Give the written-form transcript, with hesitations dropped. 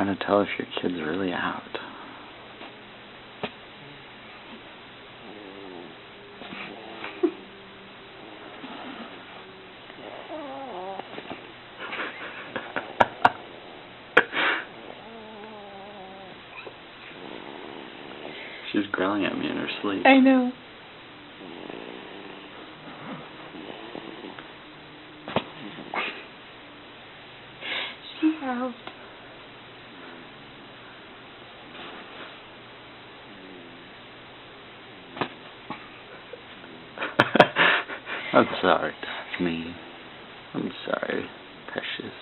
How to tell if your kid's really out. She's growling at me in her sleep. I know. She howled. I'm sorry, Daphne. I'm sorry, precious.